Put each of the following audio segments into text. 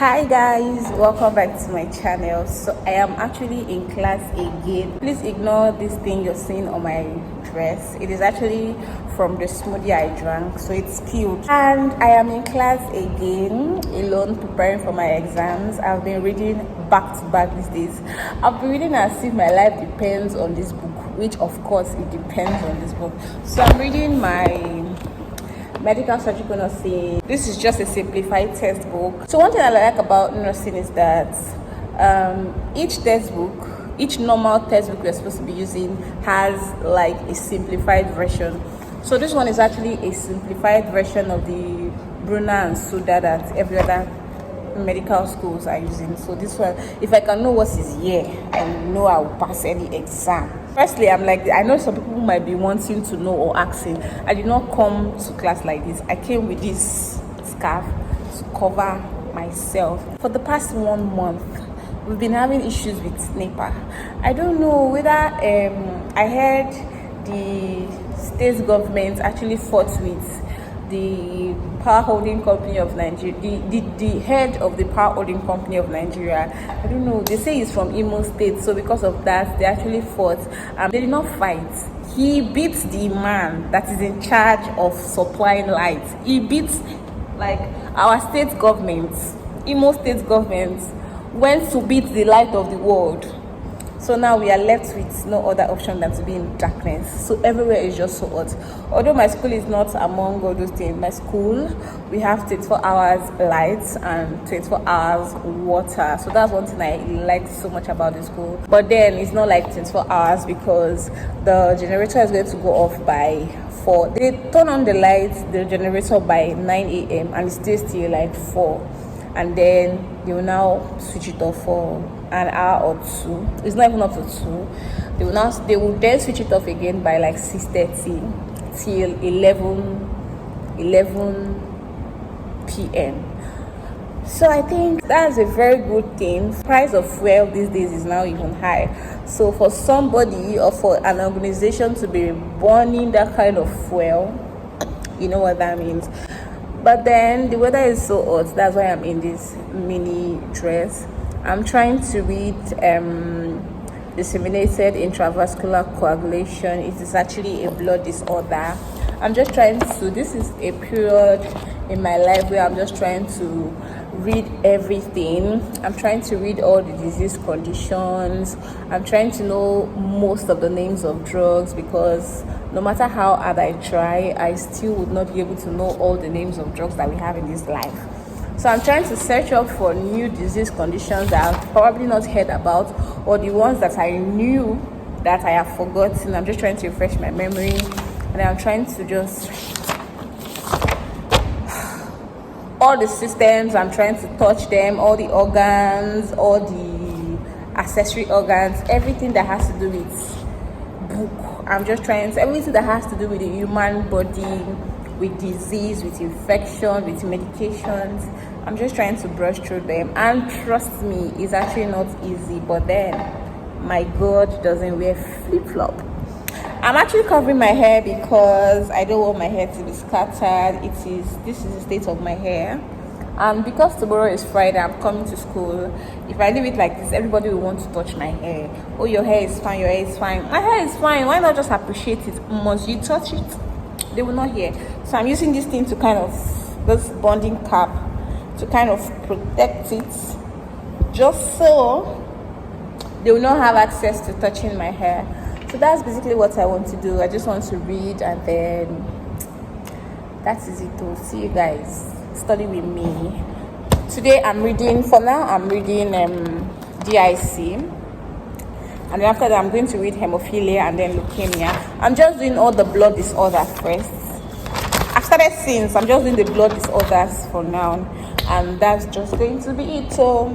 Hi guys, welcome back to my channel. So I am actually in class again. Please ignore this thing you're seeing on my dress. It is actually from the smoothie I drank, so it's cute. And I am in class again alone, preparing for my exams. I've been reading back to back these days. I've been reading as if my life depends on this book, which of course it depends on this book. So I'm reading my medical surgical nursing. This is just a simplified textbook. So one thing I like about nursing is that each normal textbook we're supposed to be using has like a simplified version. So this one is actually a simplified version of the Brunner and Suda that every other medical schools are using. So this one, if I can know what is here, I know I will pass any exam. Firstly, I'm like, I know some people might be wanting to know or asking. I did not come to class like this. I came with this scarf to cover myself. For the past 1 month, we've been having issues with NEPA. I don't know whether I heard the state government actually fought with the power holding company of Nigeria, the head of the power holding company of Nigeria. I don't know, they say he's from Imo State, so because of that they actually fought. They did not fight. He beat the man that is in charge of supplying lights. He beat like our state government. Imo State government went to beat the light of the world. So now we are left with no other option than to be in darkness. So everywhere is just so hot. Although my school is not among all those things. My school, we have 24 hours lights and 24 hours water. So that's one thing I like so much about the school. But then it's not like 24 hours because the generator is going to go off by 4. They turn on the lights, the generator by 9 a.m. and it stays till like 4. And then they will now switch it off for an hour or 2. It's not even up to 2. They will then switch it off again by like 6:30 till 11 p.m. So I think that's a very good thing. Price of fuel these days is now even high. So for somebody or for an organization to be burning that kind of fuel, you know what that means. But then the weather is so hot, that's why I'm in this mini dress. I'm trying to read disseminated intravascular coagulation. It is actually a blood disorder. I'm just trying to, this is a period in my life where I'm just trying to read everything. I'm trying to read all the disease conditions. I'm trying to know most of the names of drugs because no matter how hard I try, I still would not be able to know all the names of drugs that we have in this life. So I'm trying to search up for new disease conditions that I've probably not heard about, or the ones that I knew that I have forgotten. I'm just trying to refresh my memory, and I'm trying to just all the systems, I'm trying to touch them, all the organs, all the accessory organs, everything that has to do with book. I'm just trying to, everything that has to do with the human body, with disease, with infection, with medications. I'm just trying to brush through them, and trust me, it's actually not easy. But then my God doesn't wear flip-flop. I'm actually covering my hair because I don't want my hair to be scattered. This is the state of my hair. And because tomorrow is Friday, I'm coming to school. If I leave it like this, everybody will want to touch my hair. Oh, your hair is fine, your hair is fine. My hair is fine. Why not just appreciate it? Must you touch it? They will not hear. So I'm using this thing to kind of, this bonding cap, to kind of protect it, just so they will not have access to touching my hair. So that's basically what I want to do. I just want to read, and then that is it. To see you guys, study with me. Today I'm reading, for now I'm reading DIC, and then after that I'm going to read hemophilia and then leukemia. I'm just doing all the blood disorders first. I've started since, I'm just doing the blood disorders for now, and that's just going to be it. So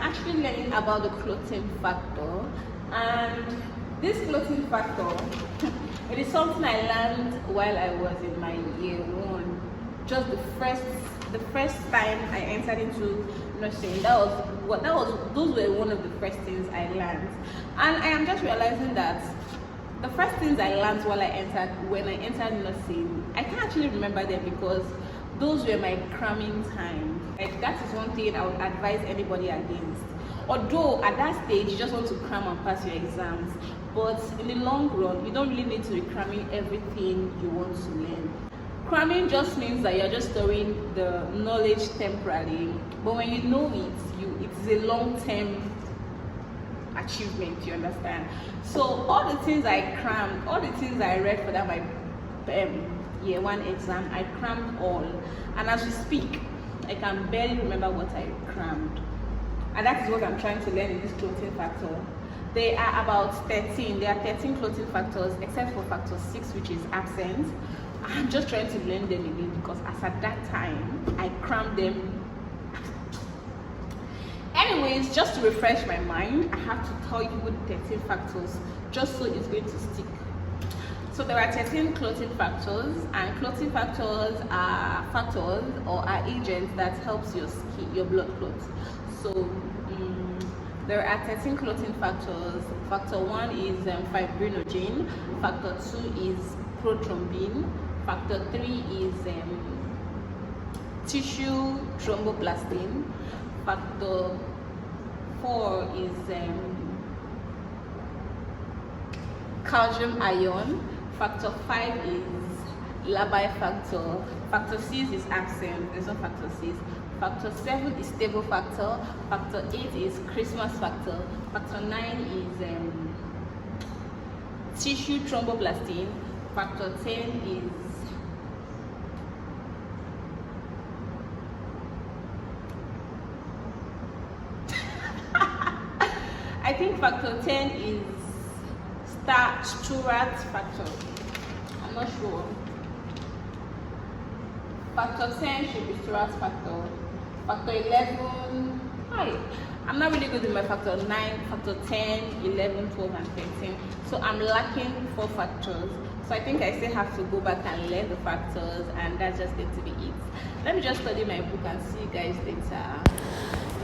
actually learning about the clothing factor, and this clothing factor it is something I learned while I was in my year one. Just the first time I entered into nursing. Those were one of the first things I learned, and I am just realizing that the first things I learned when I entered nursing, I can't actually remember them because those were my cramming time. Like that is one thing I would advise anybody against. Although at that stage you just want to cram and pass your exams, but in the long run you don't really need to be cramming everything you want to learn. Cramming just means that you're just storing the knowledge temporarily, but when you know it is a long-term achievement, you understand. So all the things I crammed, all the things I read for that my year one exam, I crammed all, and as we speak I can barely remember what I crammed, and that is what I'm trying to learn in this clothing factor. There are about 13. There are 13 clothing factors except for factor 6, which is absent. I'm just trying to learn them again because as at that time I crammed them. Anyways, just to refresh my mind, I have to tell you what the 13 factors, just so it's going to stick. So there are 13 clothing factors, and clothing factors are factors or are agents that helps your skin, your blood clots. So there are 13 clothing factors. Factor 1 is fibrinogen. Factor 2 is prothrombin. Factor 3 is tissue thromboplastin. Factor 4 is calcium ion. Factor 5 is labile factor. Factor 6 is absent. There's no factor 6. Factor 7 is stable factor. Factor 8 is Christmas factor. Factor 9 is tissue thromboplastin. Factor 10 is I think factor 10 is Stewart factor. I'm not sure. Factor 10 should be Stewart factor. Factor 11, I'm not really good with my factor 9, factor 10, 11, 12, and 13. So I'm lacking 4 factors. So I think I still have to go back and learn the factors, and that's just going to be it. Let me just study my book and see you guys later.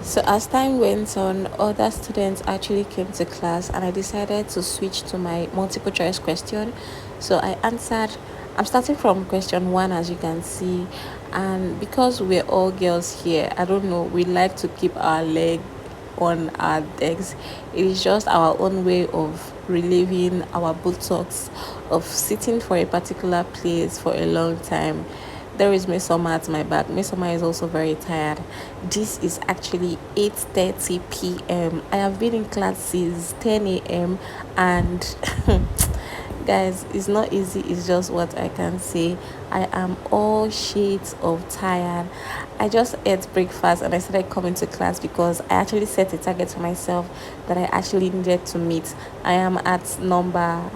So as time went on, other students actually came to class, and I decided to switch to my multiple choice question. So I'm starting from question 1, as you can see, and because we're all girls here, I don't know, we like to keep our leg on our decks. It is just our own way of relieving our buttocks of sitting for a particular place for a long time. There is Miss Summer at my back. Miss Summer is also very tired. This is actually 8:30 p.m. I have been in class since 10 a.m. and guys, it's not easy. It's just what I can say. I am all shades of tired. I just ate breakfast and I started coming to class because I actually set a target for myself that I actually needed to meet. I am at number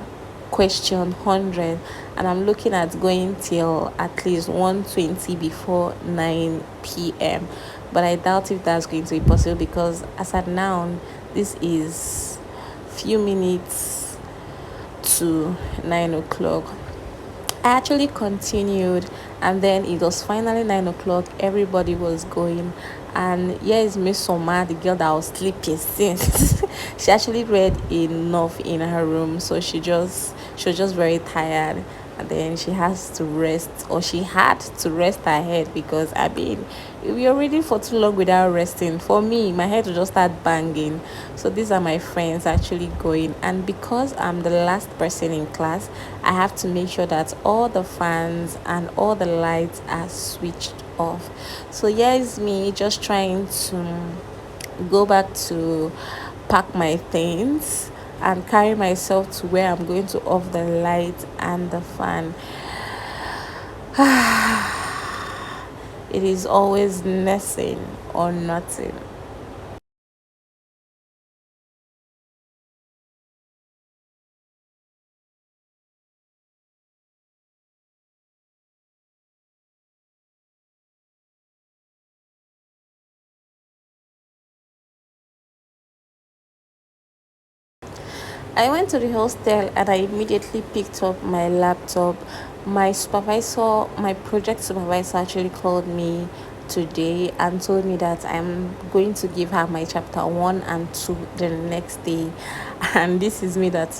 question 100, and I'm looking at going till at least 120 before 9 p.m. But I doubt if that's going to be possible because as at now, this is few minutes to 9 o'clock. I actually continued, and then it was finally 9 o'clock. Everybody was going, and here is Miss Soma, the girl that was sleeping since. She actually read enough in her room, so she was just very tired, and then she has to rest, or she had to rest her head because I mean we were reading for too long without resting. For me, my head would just start banging. So these are my friends actually going, and because I'm the last person in class, I have to make sure that all the fans and all the lights are switched off. So here's me just trying to go back to pack my things and carry myself to where I'm going to off the light and the fan. It is always nursing or nothing. I went to the hostel and I immediately picked up my laptop. My project supervisor actually called me today and told me that I'm going to give her my chapter 1 and 2 the next day. And this is me that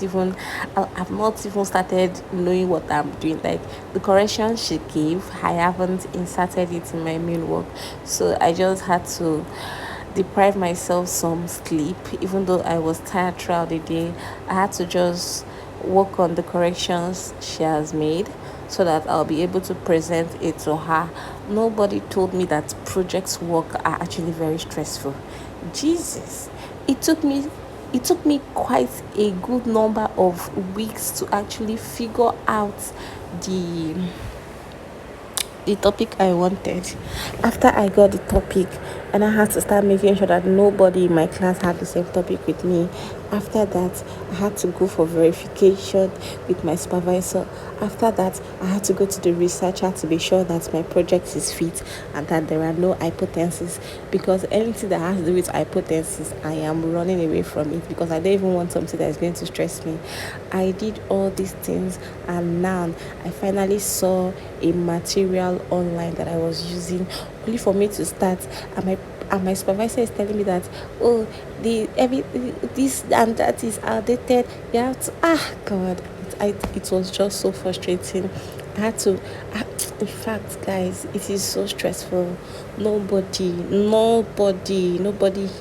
I've not even started knowing what I'm doing. Like the correction she gave, I haven't inserted it in my main work. So I just had to deprive myself some sleep. Even though I was tired throughout the day, I had to just work on the corrections she has made so that I'll be able to present it to her. Nobody told me that projects work are actually very stressful. Jesus, it took me it took me quite a good number of weeks to actually figure out the the topic I wanted. After I got the topic, and I had to start making sure that nobody in my class had the same topic with me. After that, I had to go for verification with my supervisor. After that, I had to go to the researcher to be sure that my project is fit and that there are no hypotheses. Because anything that has to do with hypotheses, I am running away from it because I don't even want something that is going to stress me. I did all these things, and now I finally saw a material online that I was using only for me to start, and my supervisor is telling me that, oh, this and that is outdated. You have to, God, it was just so frustrating. I had to, in fact, guys, it is so stressful. Nobody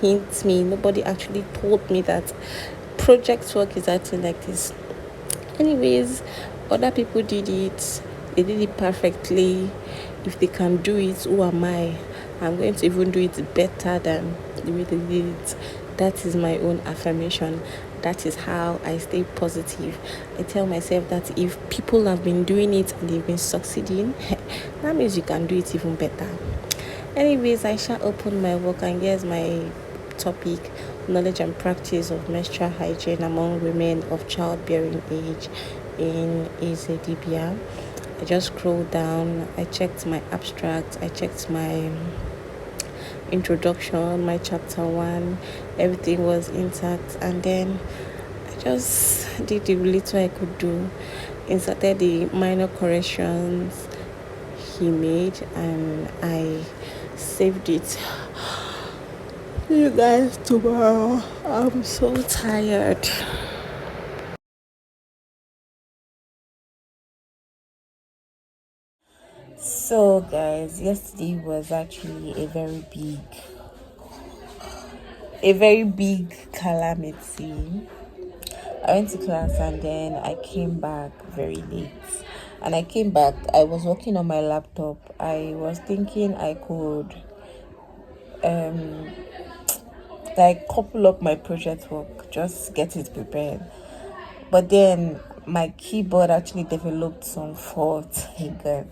hints me. Nobody actually told me that project work is actually like this. Anyways, other people did it. They did it perfectly. If they can do it, who am I? I'm going to even do it better than the way they did it. That is my own affirmation. That is how I stay positive. I tell myself that if people have been doing it and they've been succeeding, that means you can do it even better. Anyways, I shall open my work, and here's my topic: knowledge and practice of menstrual hygiene among women of childbearing age in Izedibia. I just scrolled down, I checked my abstract, I checked my introduction, my chapter 1, everything was intact, and then I just did the little I could do, inserted the minor corrections he made, and I saved it. See you guys tomorrow. I'm so tired. So, guys, yesterday was actually a very big calamity. I went to class and then I came back very late. And I came back, I was working on my laptop. I was thinking I could like couple up my project work, just get it prepared. But then my keyboard actually developed some fault. Hey God.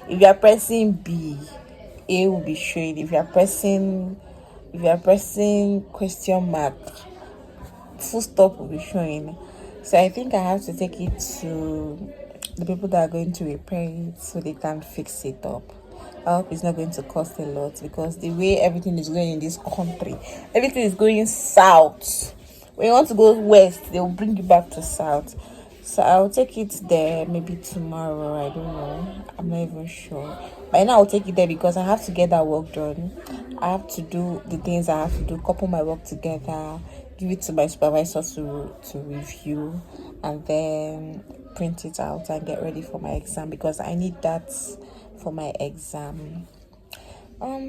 If you are pressing B, A will be showing. If you are pressing question mark, full stop will be showing. So I think I have to take it to the people that are going to repair it so they can fix it up. I hope it's not going to cost a lot because the way everything is going in this country, everything is going south. When you want to go west, they will bring you back to south. So I'll take it there maybe tomorrow. I don't know. I'm not even sure. But now I'll take it there because I have to get that work done. I have to do the things I have to do, couple my work together, give it to my supervisor to review, and then print it out and get ready for my exam because I need that for my exam.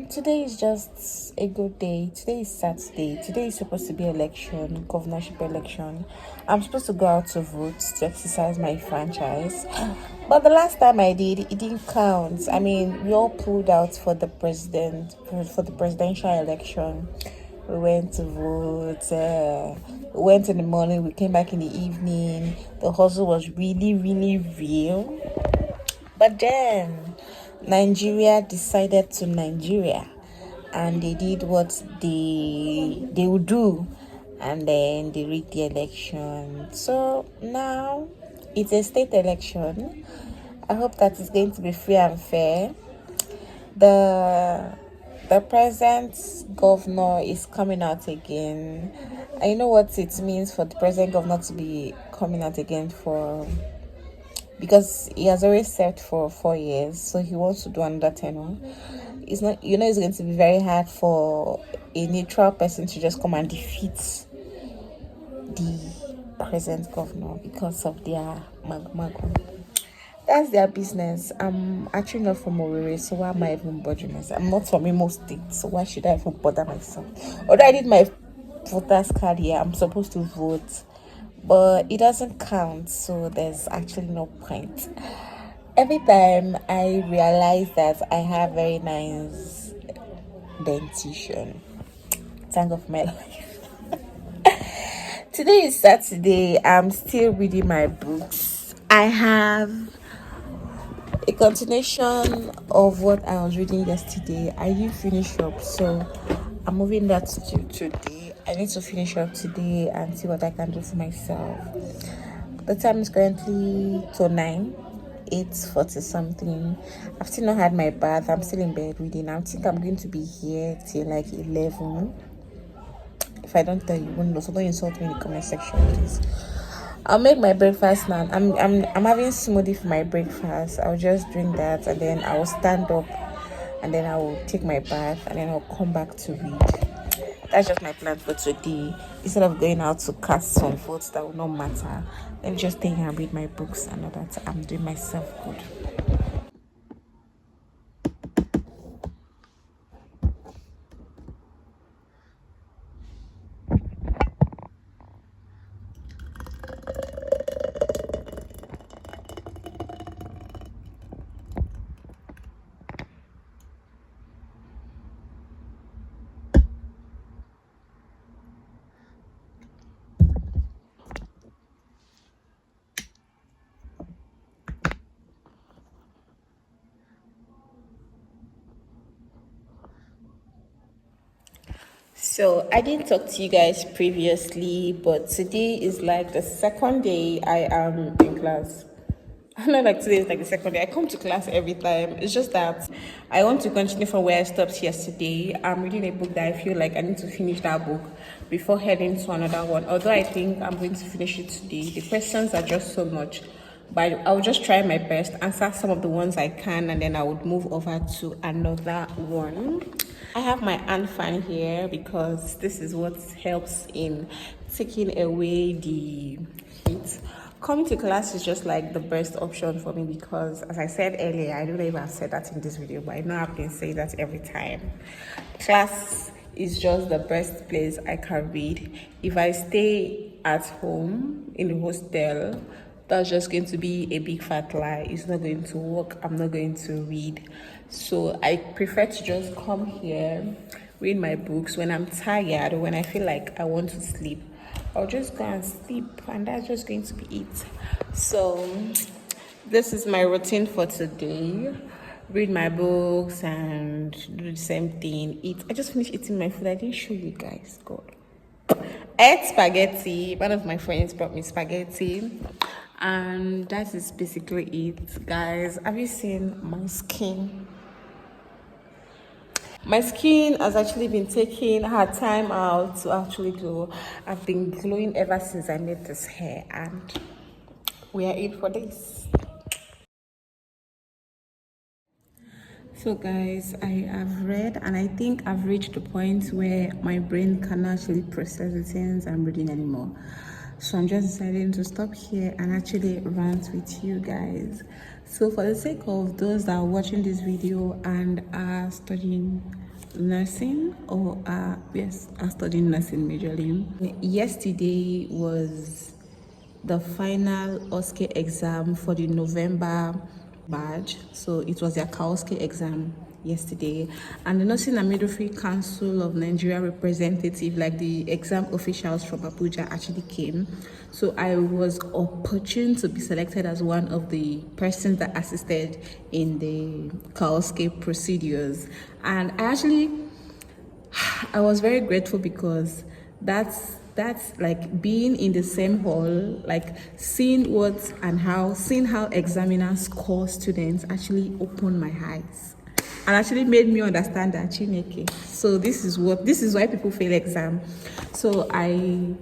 Today is just a good day. Today is Saturday. Today is supposed to be election, governorship election. I'm supposed to go out to vote to exercise my franchise. But the last time I did, it didn't count. I mean, we all pulled out for the presidential election. We went to vote. We went in the morning. We came back in the evening. The hustle was really, really real. But then Nigeria decided to Nigeria, and they did what they would do, and then they rigged the election. So now it's a state election. I hope that it's going to be free and fair. The The present governor is coming out again. And you know what it means for the present governor to be coming out again for, because he has already served for 4 years, so he wants to do another tenure. It's not, it's going to be very hard for a neutral person to just come and defeat the present governor because of their magmago. That's their business. I'm actually not from Owerri, so why am I even bothering myself? I'm not from Imo State, so why should I even bother myself? Although I did my voter's card here, I'm supposed to vote, but it doesn't count, so there's actually no point. Every time I realize that I have very nice dentition, thank God for my life. Today is Saturday. I'm still reading my books. I have a continuation of what I was reading yesterday. I didn't finish up, so I'm moving that to today. I need to finish up today and see what I can do for myself. The time is currently to 9, 8:40 something. I've still not had my bath. I'm still in bed reading. I think I'm going to be here till like 11. If I don't tell you, you won't know. So don't insult me in the comment section, please. I'll make my breakfast now. I'm having smoothie for my breakfast. I'll just drink that and then I'll stand up and then I'll take my bath and then I'll come back to read. That's just my plan for today. Instead of going out to cast some votes that will not matter, let me just stay here and read my books and know that I'm doing myself good. So I didn't talk to you guys previously, but today is like the second day I am in class. Not like today is like the second day. I come to class every time. It's just that I want to continue from where I stopped yesterday. I'm reading a book that I feel like I need to finish that book before heading to another one. Although I think I'm going to finish it today. The questions are just so much. But I'll just try my best, answer some of the ones I can, and then I would move over to another one. I have my hand fan here because this is what helps in taking away the heat. Coming to class is just like the best option for me because, as I said earlier, I don't know if I've said that in this video, but I know I've been saying that every time. Class is just the best place I can read. If I stay at home in the hostel, that's just going to be a big fat lie. It's not going to work. I'm not going to read. So I prefer to just come here, read my books. When I'm tired or when I feel like I want to sleep, I'll just go and sleep, and that's just going to be it. So this is my routine for today. Read my books and do the same thing. Eat. I just finished eating my food. I didn't show you guys. God. I ate spaghetti. One of my friends brought me spaghetti. And that is basically it, guys. Have you seen my skin? My skin has actually been taking her time out to actually glow. I've been glowing ever since I made this hair, and we are in for this. So guys, I have read and I think I've reached the point where my brain cannot actually process the things I'm reading anymore. So I'm just deciding to stop here and actually rant with you guys. So for the sake of those that are watching this video and are studying nursing or are studying nursing majorly, yesterday was the final OSCE exam for the November badge. So it was their KAOSCE exam yesterday, and the Nursing and Midwifery Council of Nigeria representative, like the exam officials from Abuja, actually came. So I was opportune to be selected as one of the persons that assisted in the KAOSCE procedures, and I was very grateful because that's like being in the same hall, like seeing how examiners score students actually opened my eyes. and actually made me understand that Chineke. So this is why people fail exam. So I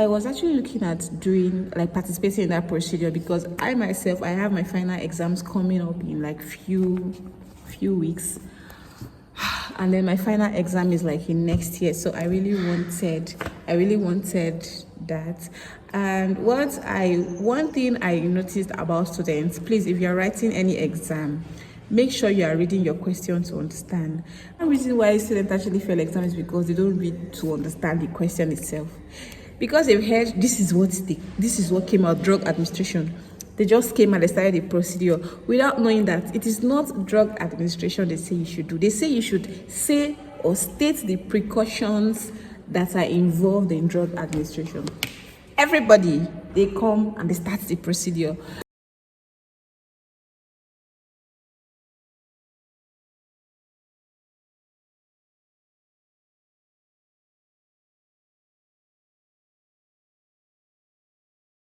was actually looking at doing, like, participating in that procedure, because I myself, I have my final exams coming up in like few weeks, and then my final exam is like in next year. So I really wanted that. And one thing I noticed about students, please, if you're writing any exam, make sure you are reading your question to understand. One reason why students actually fail exam is because they don't read to understand the question itself. Because they've heard this is what came out, drug administration. They just came and they started the procedure without knowing that it is not drug administration they say you should do. They say you should say or state the precautions that are involved in drug administration. Everybody, they come and they start the procedure.